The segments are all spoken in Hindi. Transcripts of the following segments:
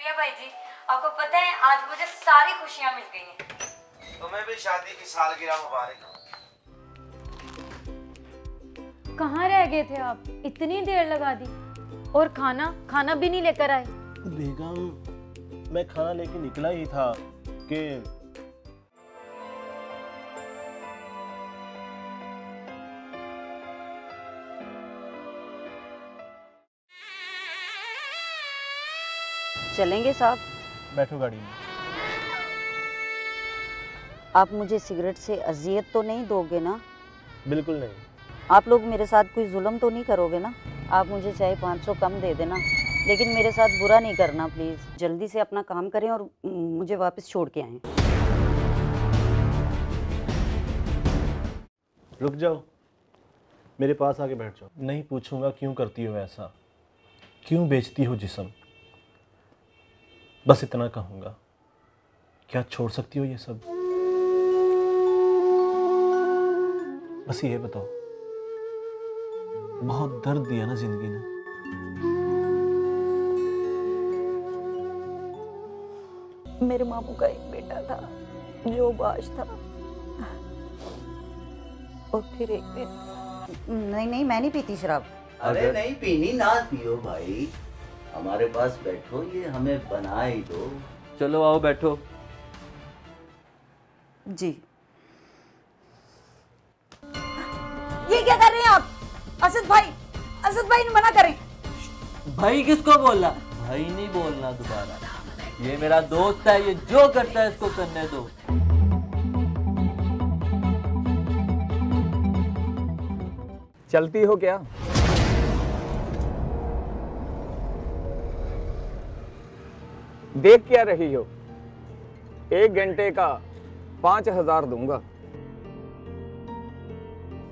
शुक्रिया भाई जी, आपको पता है आज मुझे सारी खुशियाँ मिल गई हैं। तुम्हें भी शादी की सालगिरह मुबारक। कहाँ रह गए थे आप? इतनी देर लगा दी। और खाना भी नहीं लेकर आए। बेगम, मैं खाना लेके निकला ही था कि चलेंगे साहब? बैठो गाड़ी में। आप मुझे सिगरेट से अजियत तो नहीं दोगे ना? बिल्कुल नहीं। आप लोग मेरे साथ कोई जुल्म तो नहीं करोगे ना? आप मुझे चाहे 500 कम दे देना, लेकिन मेरे साथ बुरा नहीं करना प्लीज़। जल्दी से अपना काम करें और मुझे वापस छोड़ के आएं। रुक जाओ, मेरे पास आके बैठ जाओ। नहीं पूछूंगा क्यों करती हो ऐसा, क्यों बेचती हो जिस्म। बस इतना कहूँगा, क्या छोड़ सकती हो ये सब? बस ये बताओ, बहुत दर्द दिया ना जिंदगी ने। मेरे मामू का एक बेटा था जो बाज था, और फिर एक दिन नहीं मैं नहीं पीती शराब। अरे नहीं पीनी ना पियो भाई, हमारे पास बैठो, ये हमें बना ही दो। चलो आओ बैठो। जी। ये क्या कर रहे हैं आप? असद भाई ने मना करें। भाई किसको बोला? भाई नहीं बोलना दोबारा। ये मेरा दोस्त है, ये जो करता है इसको करने दो। चलती हो क्या? देख क्या रही हो? 1 घंटे का 5000 दूंगा।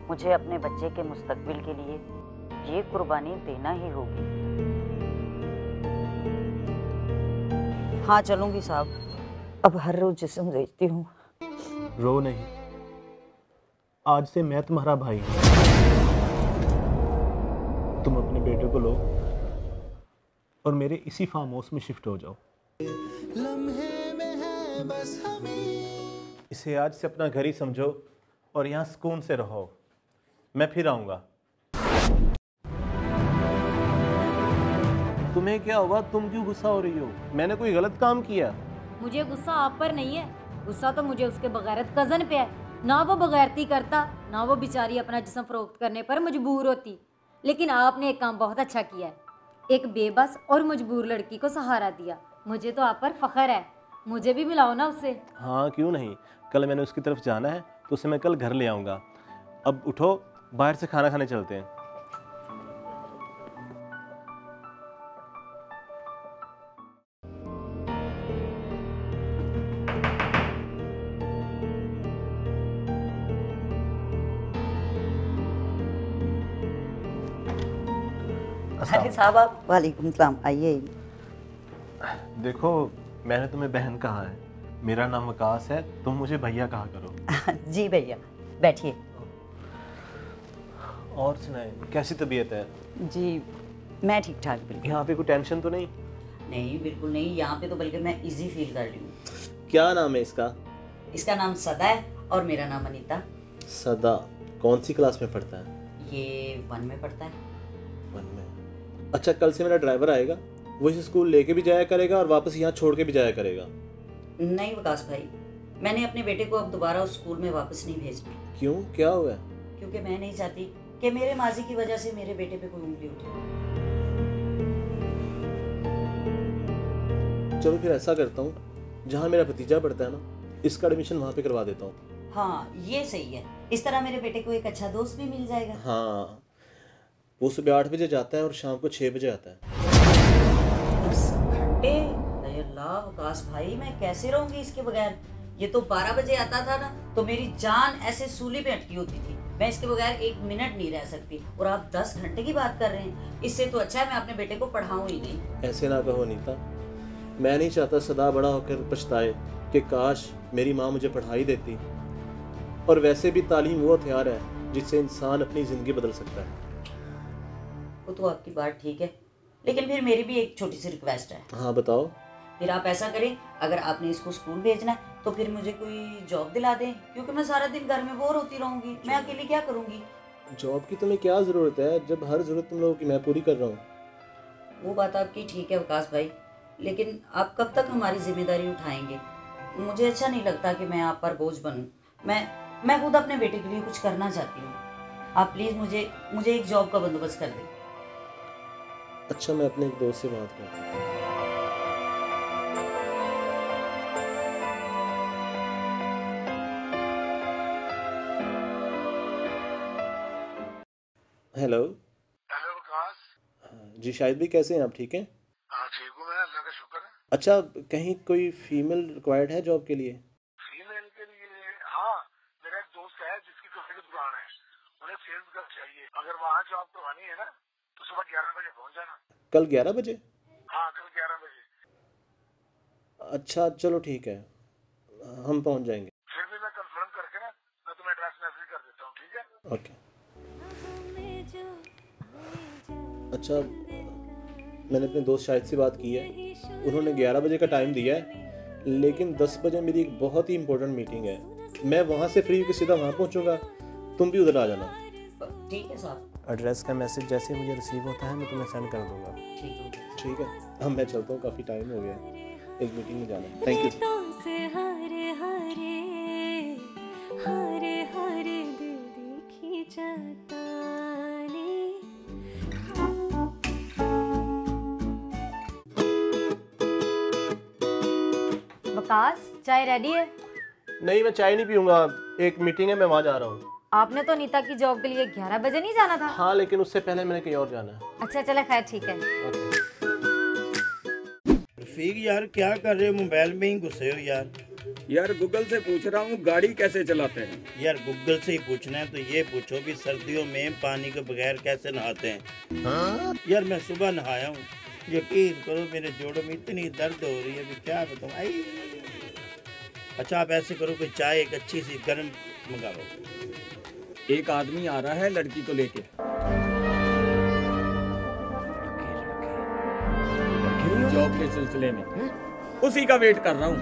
मुझे अपने बच्चे के मुस्तकबिल के लिए ये कुर्बानी देना ही होगी। हाँ चलूंगी साहब, अब हर रोज जिस्म बेचती हूँ। रो नहीं, आज से मैं तुम्हारा भाई हूँ। तुम अपने बेटे को लो और मेरे इसी फार्म हाउस में शिफ्ट हो जाओ। इसे आज से अपना घर ही समझो और यहाँ सुकून से रहो। मैं फिर आऊंगा। तुम्हें क्या हुआ? तुम क्यों गुस्सा हो रही हो? मैंने कोई गलत काम किया? मुझे गुस्सा आप पर नहीं है, गुस्सा तो मुझे उसके बगैरत कजन पे है। ना वो बगैरती करता, ना वो बेचारी अपना जिस्म फरोख्त करने पर मजबूर होती। लेकिन आपने एक काम बहुत अच्छा किया है, एक बेबस और मजबूर लड़की को सहारा दिया। मुझे तो आप पर फख्र है, मुझे भी मिलाओ ना उससे। हाँ क्यों नहीं, कल मैंने उसकी तरफ जाना है तो उसे मैं कल घर ले आऊँगा। अब उठो, बाहर से खाना खाने चलते हैं। अरे साहब आप, वालेकुम सलाम, आइए। देखो, मैंने तुम्हें बहन कहा है, मेरा नाम वकास है, तुम मुझे भैया कहा करो। जी भैया, बैठिए। और सुनाए, कैसी तबीयत है? जी मैं ठीक ठाक बिल्कुल। यहाँ पे कोई टेंशन तो नहीं? नहीं बिल्कुल नहीं, यहाँ पे तो बल्कि मैं इजी फील कर रही हूँ। क्या नाम है इसका? इसका नाम सदा है और मेरा नाम अनीता। सदा कौन सी क्लास में पढ़ता है? ये 1 में पढ़ता है। 1 में। अच्छा, कल से मेरा ड्राइवर आएगा, वो इसे स्कूल लेके भी जाया करेगा और वापस यहाँ छोड़ के भी जाया करेगा। नहीं विकास भाई, मैंने अपने बेटे को अब दोबारा उस स्कूल में वापस नहीं भेजना। क्यों, क्या हुआ? क्योंकि मैं नहीं चाहती कि मेरे माजी की वजह से मेरे बेटे पे कोई उंगली उठे। चलो फिर ऐसा करता हूँ, जहाँ मेरा भतीजा पढ़ता है ना, इसका एडमिशन वहाँ पे करवा देता हूँ। हाँ ये सही है, इस तरह मेरे बेटे को एक अच्छा दोस्त भी मिल जाएगा। हाँ, वो सुबह 8 बजे जाता है और शाम को 6 बजे आता है। 10 घंटे? अल्लाह विकास भाई, मैं कैसे रहूंगी इसके बगैर? ये तो 12 बजे आता था ना तो मेरी जान ऐसे सूली पे अटकी होती थी। मैं इसके बगैर 1 मिनट नहीं रह सकती, और आप 10 घंटे की बात कर रहे हैं। इससे तो अच्छा है मैं अपने बेटे को पढ़ाऊं ही नहीं। ऐसे ना कहो नीता, मैं नहीं चाहता सदा बड़ा होकर पछताए कि काश मेरी माँ मुझे पढ़ाई देती। और वैसे भी तालीम वो हथियार है जिससे इंसान अपनी ज़िंदगी बदल सकता है। वो तो आपकी बात ठीक है, लेकिन फिर मेरी भी एक छोटी सी रिक्वेस्ट है। हाँ बताओ। फिर आप ऐसा करें, अगर आपने इसको स्कूल भेजना है तो फिर मुझे कोई जॉब दिला दें, क्योंकि मैं सारा दिन घर में बोर होती रहूंगी, मैं अकेली क्या करूंगी। जॉब की तुम्हें क्या ज़रूरत है जब हर ज़रूरत तुम लोगों की मैं पूरी कर रहा हूँ। वो बात आपकी ठीक है विकास भाई, लेकिन आप कब तक हमारी जिम्मेदारी उठाएंगे। मुझे अच्छा नहीं लगता कि मैं आप पर बोझ बनूं। मैं खुद अपने बेटे के लिए कुछ करना चाहती हूँ। आप प्लीज़ मुझे एक जॉब का बंदोबस्त कर दें। अच्छा, मैं अपने एक दोस्त से बात करता हूँ। हेलो। हेलो विकास। जी शाहिद भाई, कैसे हैं आप? ठीक हैं? हाँ ठीक हूँ मैं, अल्लाह का शुक्र है। अच्छा, कहीं कोई फीमेल रिक्वायर्ड है जॉब के लिए? फीमेल के लिए हाँ, मेरा एक दोस्त है जिसकी कपड़े की दुकान है, उन्हें सेल्स गर्ल चाहिए। अगर वहाँ जॉब करवानी है ना तो सुबह 11 बजे पहुँच जाना। कल 11 बजे? हाँ कल 11 बजे। अच्छा चलो ठीक है, हम पहुंच जाएंगे। फिर भी मैं कंफर्म करके ना मैं तुम्हें एड्रेस मैसेज कर देता हूँ, ठीक है? ओके। अच्छा, मैंने अपने दोस्त शाहिद से बात की है, उन्होंने 11 बजे का टाइम दिया है, लेकिन 10 बजे मेरी एक बहुत ही इंपॉर्टेंट मीटिंग है। मैं वहाँ से फ्री होकर सीधा वहाँ पहुँचूँगा, तुम भी उधर आ जाना। ठीक है साहब। एड्रेस का मैसेज जैसे मुझे रिसीव होता है मैं तुम्हें सेंड कर दूँगा। ठीक है, अब मैं चलता हूँ, काफ़ी टाइम हो गया है, एक मीटिंग में जाना है। Thank you. विकास, चाय रेडी है? नहीं, मैं चाय नहीं पीऊँगा, एक मीटिंग है, मैं वहाँ जा रहा हूँ। आपने तो नीता की जॉब के लिए 11 बजे नहीं जाना था? हाँ, लेकिन उससे पहले मैंने कहीं और जाना है। अच्छा चले, खैर ठीक है। रफीक यार क्या कर रहे हो, मोबाइल में ही घुसे हो यार। यार गूगल से पूछ रहा हूँ गाड़ी कैसे चलाते हैं। यार गूगल से ही पूछना है तो ये पूछो कि सर्दियों में पानी के बगैर कैसे नहाते हैं। हाँ? यार मैं सुबह नहाया हूँ, यकीन करो मेरे जोड़ों में इतनी दर्द हो रही है कि क्या बताऊँ। आई अच्छा आप ऐसे करो कि चाय एक अच्छी सी गर्म मंगाओ। एक आदमी आ रहा है लड़की को लेके। जॉब के सिलसिले में उसी का वेट कर रहा हूँ,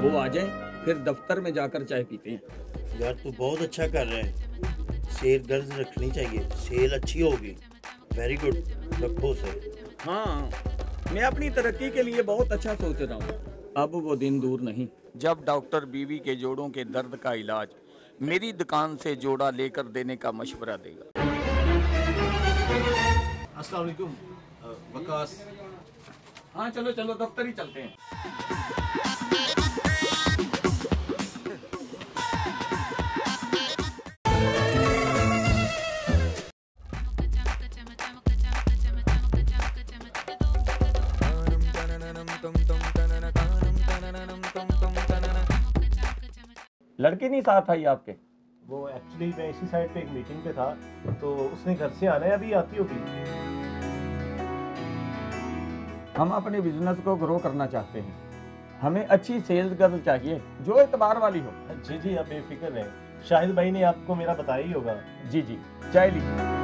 वो आ जाए फिर दफ्तर में जाकर चाय पीते हैं। यार तू बहुत अच्छा कर रहे हैं, सेल गर्ज रखनी चाहिए, सेल अच्छी होगी। वेरी गुड, रखो उसे। हाँ, मैं अपनी तरक्की के लिए बहुत अच्छा सोच रहा हूँ। अब वो दिन दूर नहीं जब डॉक्टर बीवी के जोड़ों के दर्द का इलाज मेरी दुकान से जोड़ा लेकर देने का मशवरा देगा। अस्सलाम वालेकुम वकास। हाँ चलो चलो दफ्तर ही चलते हैं। लड़की नहीं साथ आई आपके? वो एक्चुअली मैं इसी साइड पे एक मीटिंग पे था, तो उसने घर से आना है, अभी आती होगी। हम अपने बिजनेस को ग्रो करना चाहते हैं, हमें अच्छी सेल्स गर्ल चाहिए जो एतबार वाली हो। जी जी, आप बेफिक्र रहें, शाहिद भाई ने आपको मेरा बताया ही होगा। जी जी, चाय लीजिए।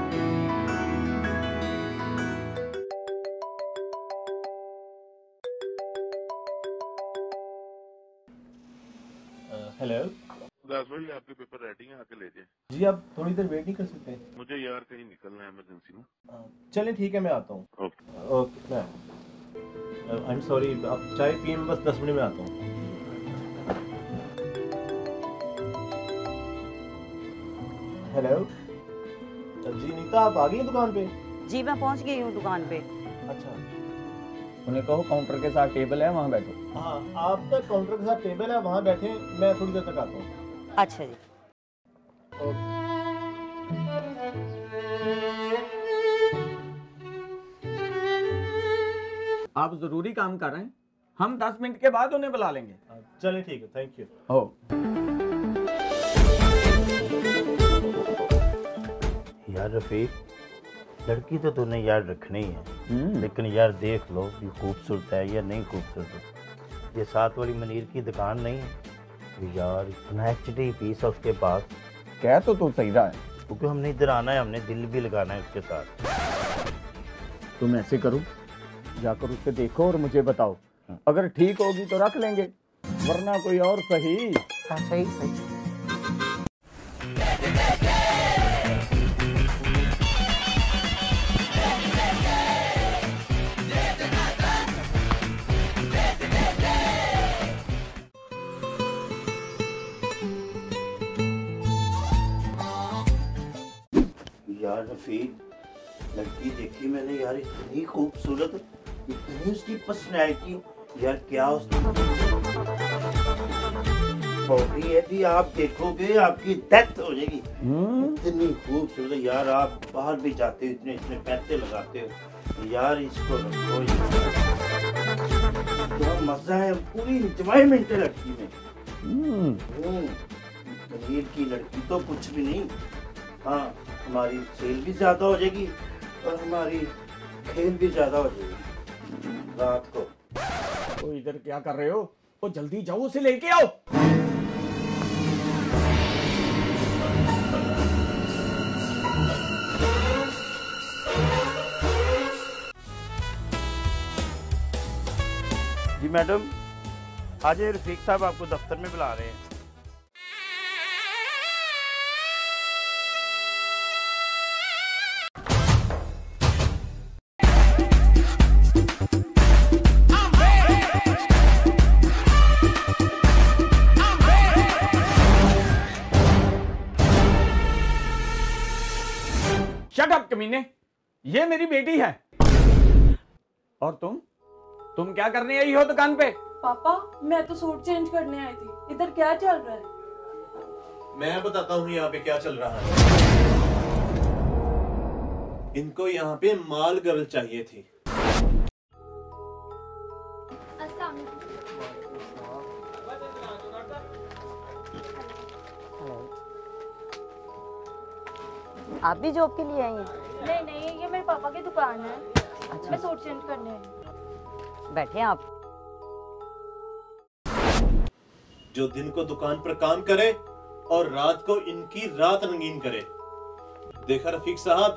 हेलो। दास भाई आपके पेपर रेडी हैं, आके ले जाए। जी आप थोड़ी देर वेट नहीं कर सकते? मुझे यार कहीं निकलना है इमरजेंसी में। चलें ठीक है, मैं आता हूँ। ओके, आई एम सॉरी, आप चाय पिए, मैं बस 10 मिनट में आता हूँ। हेलो जी नीता, आप आ गई हैं दुकान पे? जी मैं पहुंच गई हूँ दुकान पे। अच्छा, उन्हें कहो काउंटर के साथ टेबल है, वहाँ बैठो। हाँ आपका काउंटर के साथ टेबल है, वहाँ बैठे, मैं थोड़ी देर तक आता हूँ। अच्छा जी। आप जरूरी काम कर रहे हैं, हम 10 मिनट के बाद उन्हें बुला लेंगे। चलिए ठीक है, थैंक यू। हो यार रफीक, लड़की तो तूने यार रखनी है, लेकिन यार देख लो ये खूबसूरत है या नहीं खूबसूरत। ये साथ वाली मनीर की दुकान नहीं है यार, इतना HD पीस है उसके पास। क्या तो तू सही रहा है, क्योंकि हमने इधर आना है, हमने दिल भी लगाना है उसके साथ। तुम ऐसे करो, जाकर उससे देखो और मुझे बताओ अगर ठीक होगी तो रख लेंगे, वरना कोई और सही। हाँ सही सही। यार रफीक, लड़की देखी मैंने यार, इतनी खूबसूरत, इतनी उसकी पर्सनैलिटी, यार क्या उसकी बॉडी है भी, आप देखोगे आपकी डेथ हो जाएगी। इतनी खूबसूरत यार, आप बाहर भी जाते हो इतने इतने पैसे लगाते हो यार, इसको रखो तो मजा है, पूरी इंजॉयमेंट है लड़की में। कबीर की लड़की तो कुछ भी नहीं। हाँ, हमारी सेल भी ज्यादा हो जाएगी और हमारी खेल भी ज्यादा हो जाएगी रात को। तो इधर क्या कर रहे हो? वो जल्दी जाओ, उसे लेके आओ। जी मैडम, आज ये रफीक साहब आपको दफ्तर में बुला रहे हैं। शट अप कमीने, ये मेरी बेटी है। और तुम क्या करने आई हो दुकान पे? पापा, मैं तो सूट चेंज करने आई थी। इधर क्या चल रहा है? मैं बताता हूँ यहाँ पे क्या चल रहा है। इनको यहाँ पे माल गर्ल चाहिए थी। आप भी जॉब के लिए आई हैं? नहीं नहीं, ये मेरे पापा की दुकान है। अच्छा। मैं सूट चेंज करने आई हूँ। बैठे आप। जो दिन को दुकान पर काम करे और रात को इनकी रात रंगीन करे। देखा रफीक साहब,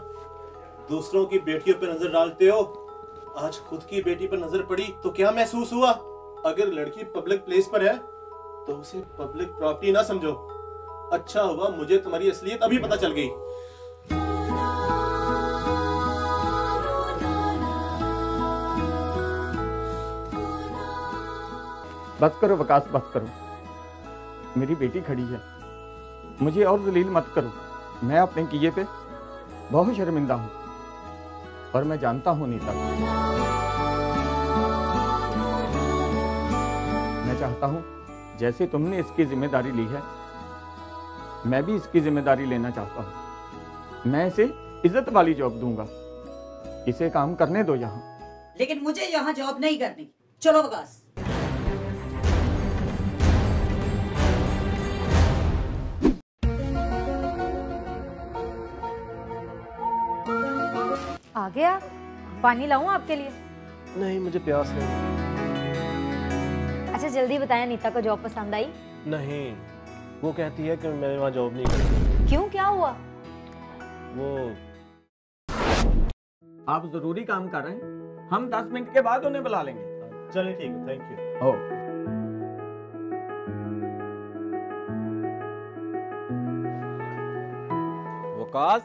दूसरों की बेटियों पर नजर डालते हो, आज खुद की बेटी पर नजर पड़ी तो क्या महसूस हुआ? अगर लड़की पब्लिक प्लेस पर है तो उसे पब्लिक प्रॉपर्टी ना समझो। अच्छा हुआ मुझे तुम्हारी असलियत अभी पता चल गई। बस करो वकास, बस करो। मेरी बेटी खड़ी है, मुझे और जलील मत करो। मैं अपने किए पे बहुत शर्मिंदा हूँ और मैं जानता हूँ नीता, मैं चाहता हूँ जैसे तुमने इसकी जिम्मेदारी ली है, मैं भी इसकी जिम्मेदारी लेना चाहता हूँ। मैं इसे इज्जत वाली जॉब दूंगा, इसे काम करने दो यहाँ। लेकिन मुझे यहाँ जॉब नहीं करनी। चलो वकास। आ गया? पानी लाऊं आपके लिए? नहीं, मुझे प्यास नहीं। अच्छा जल्दी बताएं, नीता को जॉब पसंद आई? नहीं, वो कहती है कि मैं वहाँ जॉब नहीं करती। क्यों, क्या हुआ? वो आप जरूरी काम कर रहे हैं, हम 10 मिनट के बाद उन्हें बुला लेंगे। चलिए ठीक है, थैंक यू। वकास,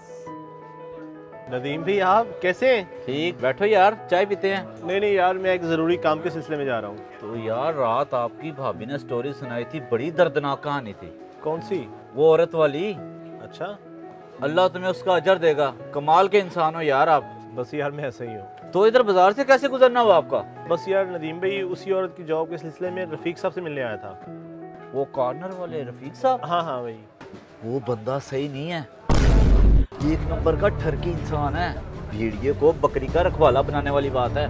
नदीम भी, आप कैसे हैं? ठीक, बैठो यार, चाय पीते हैं। नहीं यार, मैं एक जरूरी काम के सिलसिले में जा रहा हूँ। तो यार रात आपकी भाभी ने स्टोरी सुनाई थी, बड़ी दर्दनाक कहानी थी। कौन सी? वो औरत वाली। अच्छा, अल्लाह तुम्हें उसका अजर देगा। कमाल के इंसान हो यार आप। बस यार मैं ऐसा ही हूँ। तो इधर बाजार से कैसे गुजरना हुआ आपका? बस यार नदीम भाई, उसी औरत की जॉब के सिलसिले में रफीक साहब से मिलने आया था। वो कॉर्नर वाले रफीक साहब? हाँ भाई। वो बंदा सही नहीं है, एक नंबर का ठरकी इंसान है। भेड़िए को बकरी का रखवाला बनाने वाली बात है।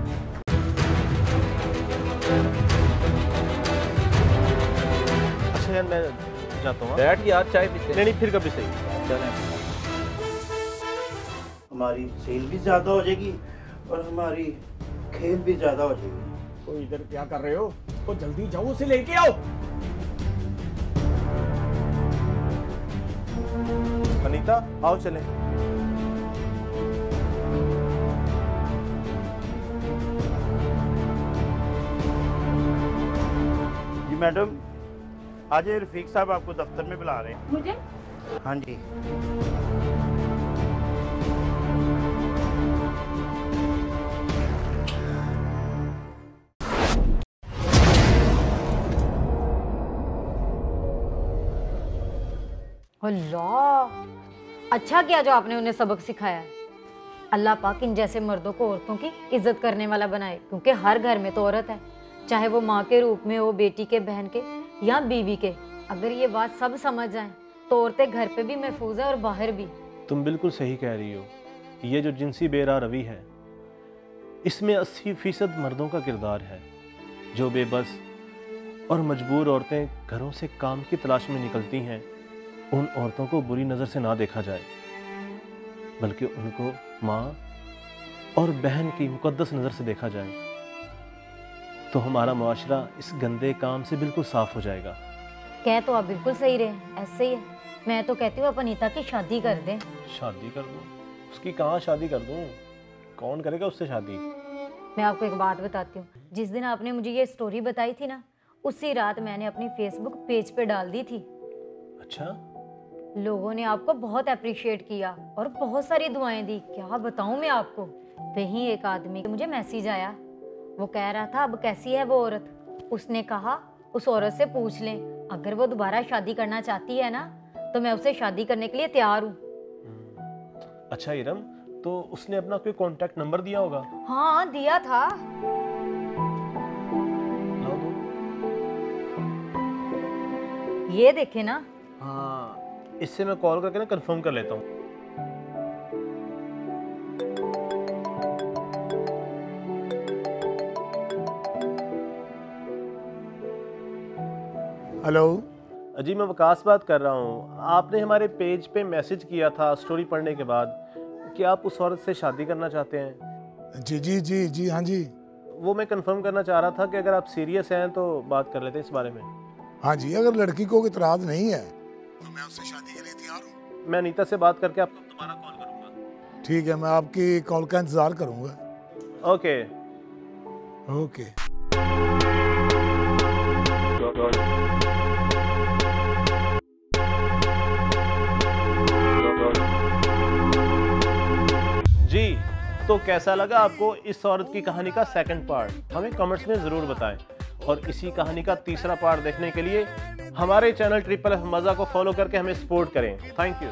अच्छा यार, मैं जाता हूँ। बैठ यार, चाय पीते। नहीं, फिर कभी सही। चलें। हमारी सेल भी ज्यादा हो जाएगी और हमारी खेल भी ज्यादा हो जाएगी। तो इधर क्या कर रहे हो? तो जल्दी जाओ, उसे लेके आओ। अनीता, आओ चलें। जी मैडम, आज ये रफीक साहब आपको दफ्तर में बुला रहे हैं। मुझे? हाँ जी। अल्लाह, अच्छा किया जो आपने उन्हें सबक सिखाया। अल्लाह पाक इन जैसे मर्दों को औरतों की इज्जत करने वाला बनाए, क्योंकि हर घर में तो औरत है, चाहे वो माँ के रूप में हो, बेटी के, बहन के या बीवी के। अगर ये बात सब समझ जाएं तो औरतें घर पे भी महफूज है और बाहर भी। तुम बिल्कुल सही कह रही हो। ये जो जिनसी बेरा रवि है, इसमें 80% मर्दों का किरदार है। जो बेबस और मजबूर औरतें घरों से काम की तलाश में निकलती हैं, उन औरतों को बुरी नज़र से ना देखा जाए, बल्कि उनको माँ और बहन की मुकद्दस नज़र से देखा जाए, तो हमारा मुआशरा इस गंदे काम से बिल्कुल साफ हो जाएगा। कह तो आप बिल्कुल सही रहे, ऐसे ही है। मैं तो कहती हूँ अपनीता की शादी कर दें। शादी कर दूँ? उसकी कहाँ शादी कर दूँ? कौन करेगा उससे शादी? मैं आपको एक बात बताती हूँ। जिस दिन आपने मुझे ये स्टोरी बताई थी ना, उसी रात मैंने अपनी फेसबुक पेज पे डाल दी थी। अच्छा? लोगों ने आपको बहुत अप्रिशिएट किया और बहुत सारी दुआएं दी। क्या बताऊं मैं आपको। वहीं एक आदमी का मुझे मैसेज आया, वो कह रहा था अब कैसी है वो औरत। उसने कहा उस औरत से पूछ लें, अगर वो दोबारा शादी करना चाहती है ना, तो मैं उसे शादी करने के लिए तैयार हूँ। अच्छा इरम, तो उसने अपना कोई कांटेक्ट नंबर दिया होगा? हाँ दिया था। ये देखे ना। हाँ, इससे मैं कॉल करके ना कंफर्म कर लेता हूँ। हेलो जी, मैं वकास बात कर रहा हूँ। आपने हमारे पेज पे मैसेज किया था स्टोरी पढ़ने के बाद कि आप उस औरत से शादी करना चाहते हैं। जी जी जी जी हाँ जी। वो मैं कंफर्म करना चाह रहा था कि अगर आप सीरियस हैं तो बात कर लेते हैं इस बारे में। हाँ जी, अगर लड़की को इतराज नहीं है तो मैं उससे शादी के लिए तैयार हूँ। मैं नीता से बात करके आपको दोबारा कॉल करूँगा। ठीक है, मैं आपकी कॉल का इंतजार करूँगा। Okay okay. जी, तो कैसा लगा आपको इस औरत की कहानी का सेकंड पार्ट? हमें कमेंट्स में ज़रूर बताएं। और इसी कहानी का तीसरा पार्ट देखने के लिए हमारे चैनल ट्रिपल एफ मज़ा को फॉलो करके हमें सपोर्ट करें। Thank you.